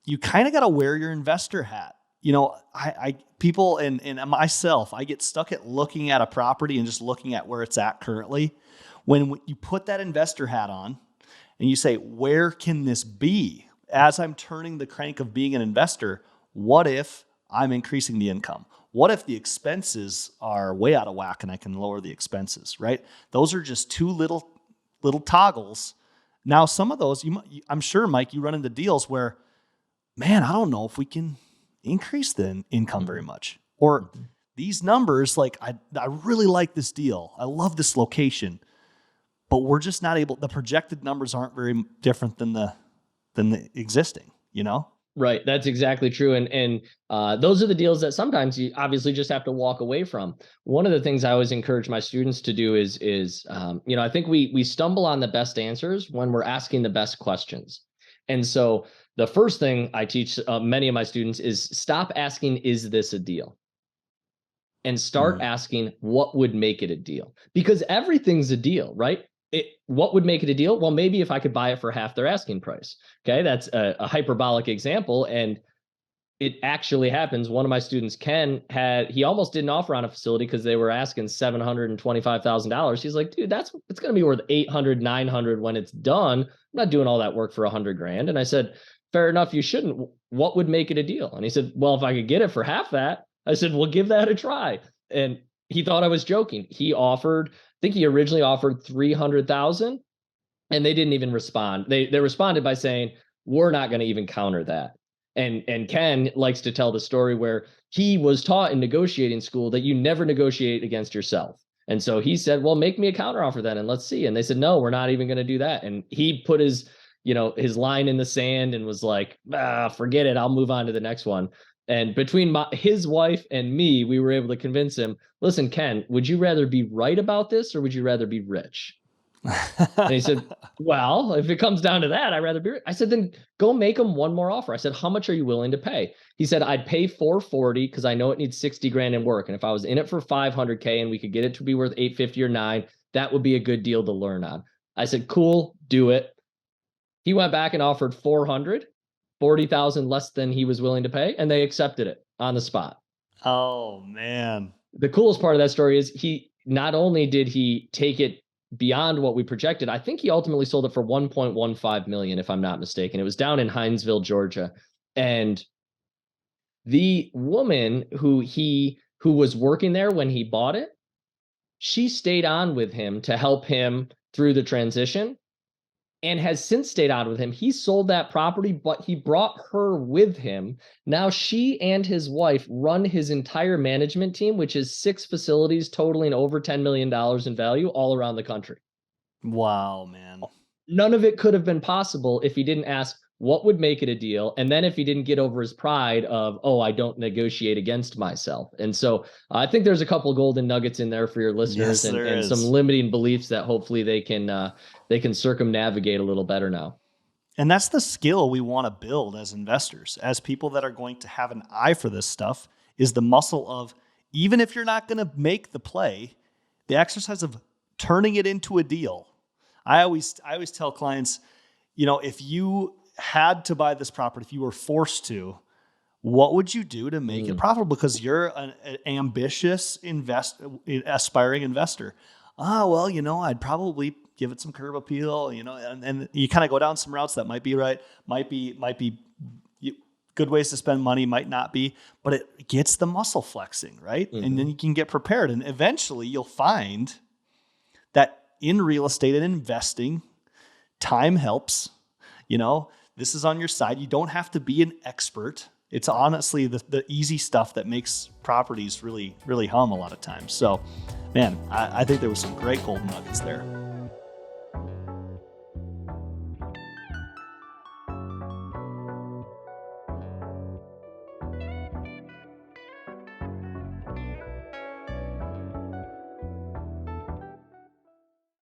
you kind of got to wear your investor hat. People and myself, I get stuck at looking at a property and just looking at where it's at currently. When you put that investor hat on and you say, where can this be? As I'm turning the crank of being an investor, what if I'm increasing the income? What if the expenses are way out of whack and I can lower the expenses, right? Those are just two little toggles. Now, some of those, I'm sure, Mike, you run into deals where, man, I don't know if we can increase the income very much. Or these numbers, like, I really like this deal. I love this location, but we're just not able, the projected numbers aren't very different than the existing, Right. That's exactly true. And those are the deals that sometimes you obviously just have to walk away from. One of the things I always encourage my students to do is I think we stumble on the best answers when we're asking the best questions. And so the first thing I teach many of my students is stop asking, is this a deal? And start asking, what would make it a deal? Because everything's a deal, right? What would make it a deal? Well, maybe if I could buy it for half their asking price. Okay, that's a hyperbolic example, and it actually happens. One of my students, Ken, he almost didn't offer on a facility because they were asking $725,000. He's like, dude, it's going to be worth 800, 900 when it's done. I'm not doing all that work for $100,000. And I said, fair enough, you shouldn't. What would make it a deal? And he said, well, if I could get it for half that. I said, well, give that a try. And he thought I was joking. He originally offered 300,000, and they didn't even respond. They responded by saying, we're not going to even counter that. And Ken likes to tell the story where he was taught in negotiating school that you never negotiate against yourself. And so he said, well, make me a counteroffer then, and let's see. And they said, no, we're not even going to do that. And he put his line in the sand and was like, forget it. I'll move on to the next one. And between his wife and me, we were able to convince him, listen, Ken, would you rather be right about this or would you rather be rich? And he said, well, if it comes down to that, I'd rather be rich. I said, then go make him one more offer. I said, how much are you willing to pay? He said, I'd pay $440 because I know it needs $60,000 in work. And if I was in it for $500K and we could get it to be worth $850 or $9, that would be a good deal to learn on. I said, cool, do it. He went back and offered $400. 40,000 less than he was willing to pay, and they accepted it on the spot. Oh man. The coolest part of that story is he not only did he take it beyond what we projected, I think he ultimately sold it for 1.15 million, if I'm not mistaken. It was down in Hinesville, Georgia. And the woman who was working there when he bought it, she stayed on with him to help him through the transition, and has since stayed on with him. He sold that property, but he brought her with him. Now she and his wife run his entire management team, which is 6 facilities totaling over $10 million in value all around the country. Wow, man. None of it could have been possible if he didn't ask, what would make it a deal? And then if he didn't get over his pride of, I don't negotiate against myself. And so I think there's a couple of golden nuggets in there for your listeners, yes, and some limiting beliefs that hopefully they can circumnavigate a little better now. And that's the skill we want to build as investors, as people that are going to have an eye for this stuff, is the muscle of, even if you're not going to make the play, the exercise of turning it into a deal. I always tell clients, if you had to buy this property, if you were forced to, what would you do to make it profitable? Because you're an ambitious aspiring investor. I'd probably give it some curb appeal, and you kind of go down some routes that might be right, might be good ways to spend money, might not be, but it gets the muscle flexing, right? Mm-hmm. And then you can get prepared, and eventually you'll find that in real estate and investing, time helps. This is on your side. You don't have to be an expert. It's honestly the easy stuff that makes properties really, really hum a lot of times. So, man, I think there was some great golden nuggets there.